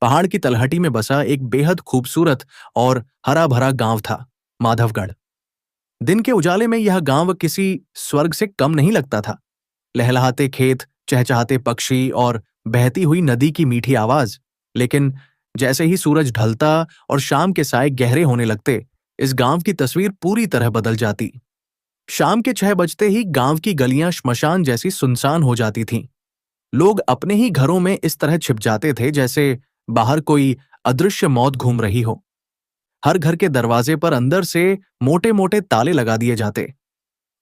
पहाड़ की तलहटी में बसा एक बेहद खूबसूरत और हरा भरा गांव था, माधवगढ़। दिन के उजाले में यह गांव किसी स्वर्ग से कम नहीं लगता था। लहलहाते खेत, चहचहाते पक्षी और बहती हुई नदी की मीठी आवाज। लेकिन जैसे ही सूरज ढलता और शाम के साए गहरे होने लगते, इस गांव की तस्वीर पूरी तरह बदल जाती। शाम के 6 बजते ही गांव की गलियां श्मशान जैसी सुनसान हो जाती थीं। लोग अपने ही घरों में इस तरह छिप जाते थे जैसे बाहर कोई अदृश्य मौत घूम रही हो। हर घर के दरवाजे पर अंदर से मोटे मोटे ताले लगा दिए जाते।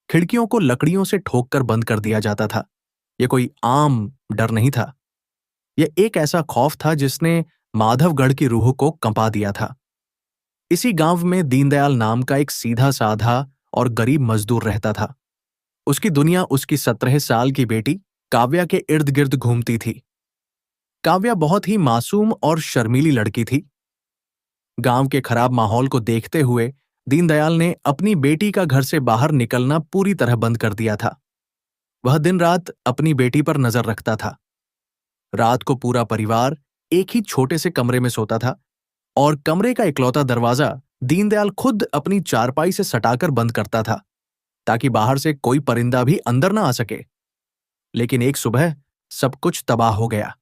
खिड़कियों को लकड़ियों से ठोक कर बंद कर दिया जाता था। यह कोई आम डर नहीं था। यह एक ऐसा खौफ था जिसने माधवगढ़ की रूह को कंपा दिया था। इसी गांव में दीनदयाल नाम का एक सीधा साधा और गरीब मजदूर रहता था। उसकी दुनिया उसकी 17 साल की बेटी काव्या के इर्द गिर्द घूमती थी। काव्या बहुत ही मासूम और शर्मीली लड़की थी। गांव के खराब माहौल को देखते हुए दीनदयाल ने अपनी बेटी का घर से बाहर निकलना पूरी तरह बंद कर दिया था। वह दिन रात अपनी बेटी पर नजर रखता था। रात को पूरा परिवार एक ही छोटे से कमरे में सोता था और कमरे का इकलौता दरवाजा दीनदयाल खुद अपनी चारपाई से सटाकर बंद करता था, ताकि बाहर से कोई परिंदा भी अंदर ना आ सके। लेकिन एक सुबह सब कुछ तबाह हो गया।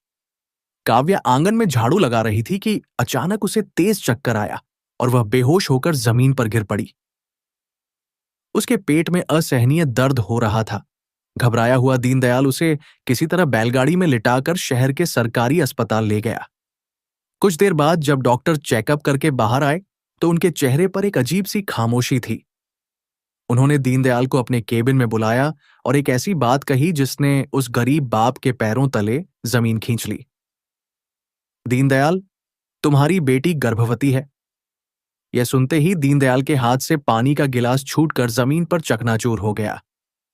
काव्या आंगन में झाड़ू लगा रही थी कि अचानक उसे तेज चक्कर आया और वह बेहोश होकर जमीन पर गिर पड़ी। उसके पेट में असहनीय दर्द हो रहा था। घबराया हुआ दीनदयाल उसे किसी तरह बैलगाड़ी में लिटाकर शहर के सरकारी अस्पताल ले गया। कुछ देर बाद जब डॉक्टर चेकअप करके बाहर आए तो उनके चेहरे पर एक अजीब सी खामोशी थी। उन्होंने दीनदयाल को अपने केबिन में बुलाया और एक ऐसी बात कही जिसने उस गरीब बाप के पैरों तले जमीन खींच ली। दीनदयाल, तुम्हारी बेटी गर्भवती है। यह सुनते ही दीनदयाल के हाथ से पानी का गिलास छूटकर जमीन पर चकनाचूर हो गया।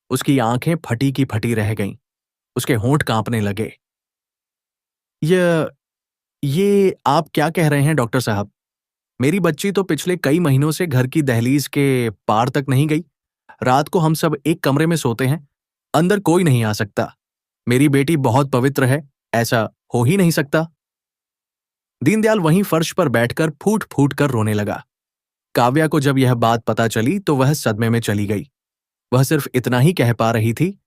उसकी आंखें फटी की फटी रह गईं। उसके होंठ कांपने लगे। ये आप क्या कह रहे हैं डॉक्टर साहब? मेरी बच्ची तो पिछले कई महीनों से घर की दहलीज के पार तक नहीं गई। रात को हम सब एक कमरे में सोते हैं। अंदर कोई नहीं आ सकता। मेरी बेटी बहुत पवित्र है, ऐसा हो ही नहीं सकता। दीनदयाल वहीं फर्श पर बैठकर फूट फूट कर रोने लगा। काव्या को जब यह बात पता चली तो वह सदमे में चली गई। वह सिर्फ इतना ही कह पा रही थी,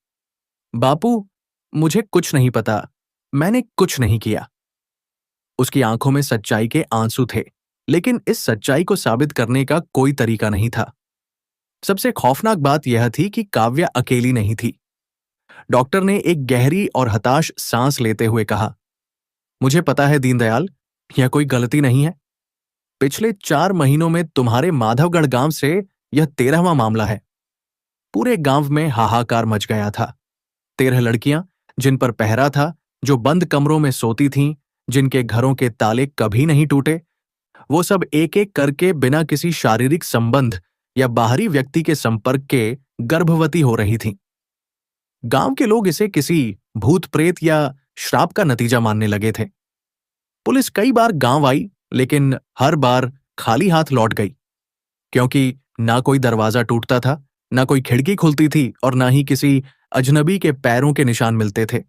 बापू, मुझे कुछ नहीं पता, मैंने कुछ नहीं किया। उसकी आंखों में सच्चाई के आंसू थे, लेकिन इस सच्चाई को साबित करने का कोई तरीका नहीं था। सबसे खौफनाक बात यह थी कि काव्या अकेली नहीं थी। डॉक्टर ने एक गहरी और हताश सांस लेते हुए कहा, मुझे पता है दीनदयाल, यह कोई गलती नहीं है। पिछले 4 महीनों में तुम्हारे माधवगढ़ गांव से यह 13वां मामला है। पूरे गांव में हाहाकार मच गया था। 13 लड़कियां जिन पर पहरा था, जो बंद कमरों में सोती थीं, जिनके घरों के ताले कभी नहीं टूटे, वो सब एक एक करके बिना किसी शारीरिक संबंध या बाहरी व्यक्ति के संपर्क के गर्भवती हो रही थीं। गांव के लोग इसे किसी भूत प्रेत या श्राप का नतीजा मानने लगे थे। पुलिस कई बार गांव आई, लेकिन हर बार खाली हाथ लौट गई, क्योंकि ना कोई दरवाजा टूटता था, ना कोई खिड़की खुलती थी और ना ही किसी अजनबी के पैरों के निशान मिलते थे।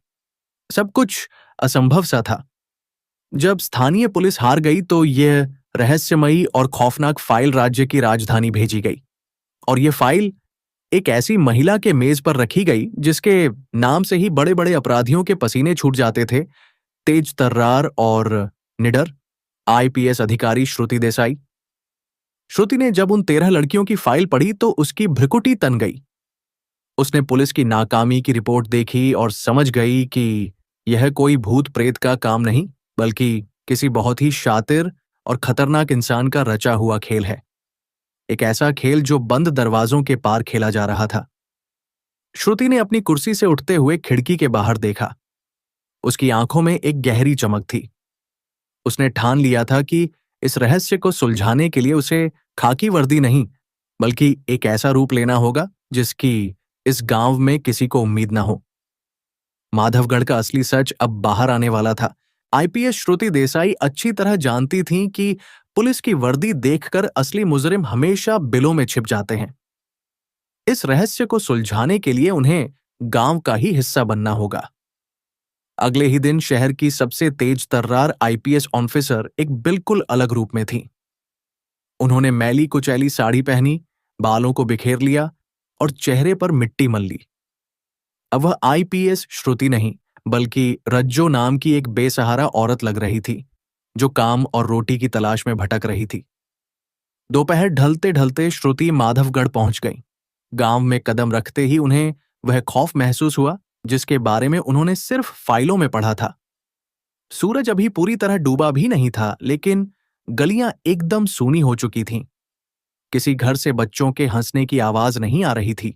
सब कुछ असंभव सा था। जब स्थानीय पुलिस हार गई तो यह रहस्यमयी और खौफनाक फाइल राज्य की राजधानी भेजी गई, और यह फाइल एक ऐसी महिला के मेज पर रखी गई जिसके नाम से ही बड़े बड़े अपराधियों के पसीने छूट जाते थे। तेज तर्रार और निडर आईपीएस अधिकारी श्रुति देसाई। श्रुति ने जब उन 13 लड़कियों की फाइल पढ़ी तो उसकी भ्रिकुटी तन गई। उसने पुलिस की नाकामी की रिपोर्ट देखी और समझ गई कि यह कोई भूत प्रेत का काम नहीं, बल्कि किसी बहुत ही शातिर और खतरनाक इंसान का रचा हुआ खेल है। एक ऐसा खेल जो बंद दरवाजों के पार खेला जा रहा था। श्रुति ने अपनी कुर्सी से उठते हुए खिड़की के बाहर देखा। उसकी आंखों में एक गहरी चमक थी। उसने ठान लिया था कि इस रहस्य को सुलझाने के लिए उसे खाकी वर्दी नहीं, बल्कि एक ऐसा रूप लेना होगा जिसकी इस गांव में किसी को उम्मीद ना हो। माधवगढ़ का असली सच अब बाहर आने वाला था। आईपीएस श्रुति देसाई अच्छी तरह जानती थीं कि पुलिस की वर्दी देखकर असली मुजरिम हमेशा बिलों में छिप जाते हैं। इस रहस्य को सुलझाने के लिए उन्हें गांव का ही हिस्सा बनना होगा। अगले ही दिन शहर की सबसे तेज तर्रार आईपीएस ऑफिसर एक बिल्कुल अलग रूप में थी। उन्होंने मैली कुचैली साड़ी पहनी, बालों को बिखेर लिया और चेहरे पर मिट्टी मल ली। अब वह आईपीएस श्रुति नहीं, बल्कि रज्जो नाम की एक बेसहारा औरत लग रही थी, जो काम और रोटी की तलाश में भटक रही थी। दोपहर ढलते ढलते श्रुति माधवगढ़ पहुंच गई। गांव में कदम रखते ही उन्हें वह खौफ महसूस हुआ जिसके बारे में उन्होंने सिर्फ फाइलों में पढ़ा था। सूरज अभी पूरी तरह डूबा भी नहीं था, लेकिन गलियां एकदम सूनी हो चुकी थीं। किसी घर से बच्चों के हंसने की आवाज नहीं आ रही थी।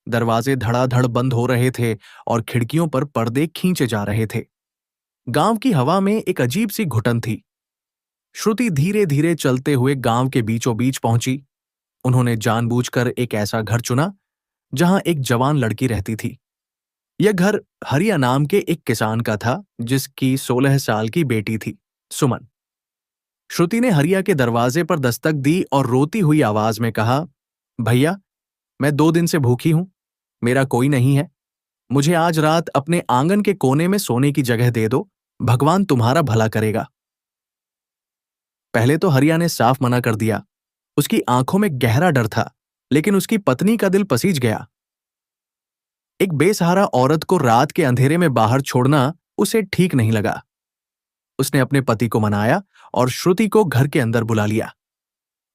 दरवाजे धड़ाधड़ बंद हो रहे थे और खिड़कियों पर पर्दे खींचे जा रहे थे। गांव की हवा में एक अजीब सी घुटन थी। श्रुति धीरे धीरे चलते हुए गांव के बीचों बीच पहुंची। उन्होंने जानबूझकर एक ऐसा घर चुना जहां एक जवान लड़की रहती थी। यह घर हरिया नाम के एक किसान का था, जिसकी 16 साल की बेटी थी, सुमन। श्रुति ने हरिया के दरवाजे पर दस्तक दी और रोती हुई आवाज में कहा, भैया, मैं 2 दिन से भूखी हूं। मेरा कोई नहीं है। मुझे आज रात अपने आंगन के कोने में सोने की जगह दे दो। भगवान तुम्हारा भला करेगा। पहले तो हरिया ने साफ मना कर दिया। उसकी आंखों में गहरा डर था, लेकिन उसकी पत्नी का दिल पसीज गया। एक बेसहारा औरत को रात के अंधेरे में बाहर छोड़ना उसे ठीक नहीं लगा। उसने अपने पति को मनाया और श्रुति को घर के अंदर बुला लिया।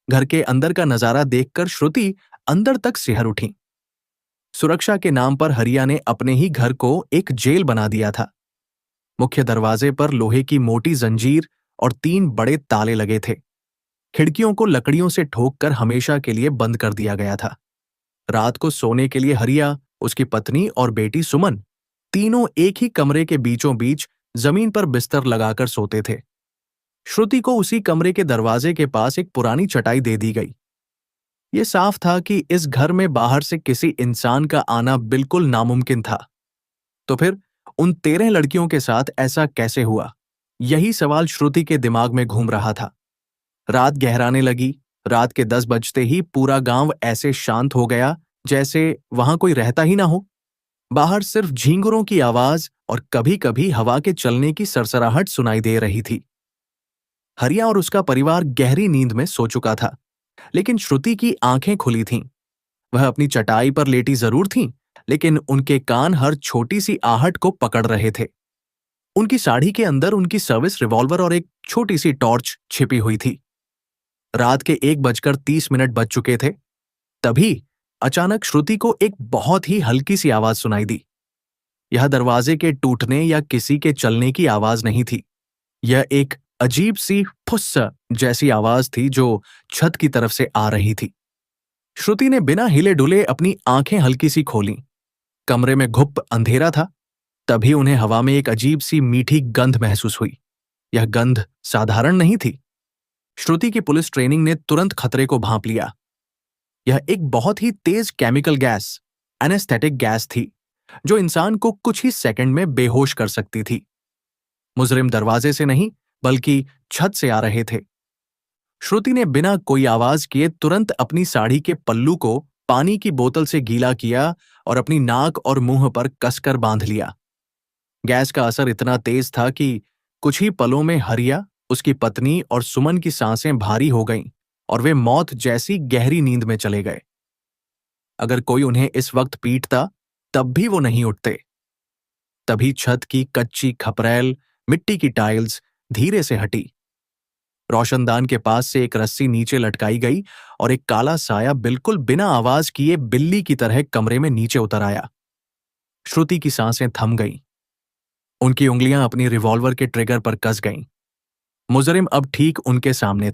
घर के अंदर का नजारा देखकर श्रुति अंदर तक सिहर उठी। सुरक्षा के नाम पर हरिया ने अपने ही घर को एक जेल बना दिया था। मुख्य दरवाजे पर लोहे की मोटी जंजीर और 3 बड़े ताले लगे थे। खिड़कियों को लकड़ियों से ठोककर हमेशा के लिए बंद कर दिया गया था। रात को सोने के लिए हरिया, उसकी पत्नी और बेटी सुमन तीनों एक ही कमरे के बीचों बीच जमीन पर बिस्तर लगाकर सोते थे। श्रुति को उसी कमरे के दरवाजे के पास एक पुरानी चटाई दे दी गई। यह साफ था कि इस घर में बाहर से किसी इंसान का आना बिल्कुल नामुमकिन था। तो फिर उन 13 लड़कियों के साथ ऐसा कैसे हुआ? यही सवाल श्रुति के दिमाग में घूम रहा था। रात गहराने लगी। रात के 10 बजते ही पूरा गांव ऐसे शांत हो गया जैसे वहां कोई रहता ही ना हो। बाहर सिर्फ झींगुरों की आवाज और कभी कभी हवा के चलने की सरसराहट सुनाई दे रही थी। हरिया और उसका परिवार गहरी नींद में सो चुका था, लेकिन श्रुति की आंखें खुली थीं। वह अपनी चटाई पर लेटी जरूर थीं, लेकिन उनके कान हर छोटी सी आहट को पकड़ रहे थे। उनकी साड़ी के अंदर उनकी सर्विस रिवॉल्वर और एक छोटी सी टॉर्च छिपी हुई थी। रात के 1:30 बज चुके थे। तभी अचानक श्रुति को एक बहुत ही हल्की सी आवाज सुनाई दी। यह दरवाजे के टूटने या किसी के चलने की आवाज नहीं थी। यह एक अजीब सी फुस्स जैसी आवाज थी जो छत की तरफ से आ रही थी। श्रुति ने बिना हिले डुले अपनी आंखें हल्की सी खोलीं। कमरे में घुप अंधेरा था। तभी उन्हें हवा में एक अजीब सी मीठी गंध महसूस हुई। यह गंध साधारण नहीं थी। श्रुति की पुलिस ट्रेनिंग ने तुरंत खतरे को भांप लिया। यह एक बहुत ही तेज केमिकल गैस, एनेस्थेटिक गैस थी, जो इंसान को कुछ ही सेकंड में बेहोश कर सकती थी। मुजरिम दरवाजे से नहीं, बल्कि छत से आ रहे थे। श्रुति ने बिना कोई आवाज किए तुरंत अपनी साड़ी के पल्लू को पानी की बोतल से गीला किया और अपनी नाक और मुंह पर कसकर बांध लिया। गैस का असर इतना तेज था कि कुछ ही पलों में हरिया, उसकी पत्नी और सुमन की सांसें भारी हो गईं और वे मौत जैसी गहरी नींद में चले गए। अगर कोई उन्हें इस वक्त पीटता, तब भी वो नहीं उठते। तभी छत की कच्ची खपरैल, मिट्टी की टाइल्स धीरे से हटी। रोशनदान के पास से एक रस्सी नीचे लटकाई गई और एक काला साया बिल्कुल बिना आवाज किए बिल्ली की तरह कमरे में नीचे उतर आया। श्रुति की सांसें थम गईं। उनकी उंगलियां अपनी रिवॉल्वर के ट्रिगर पर कस गईं। मुजरिम अब ठीक उनके सामने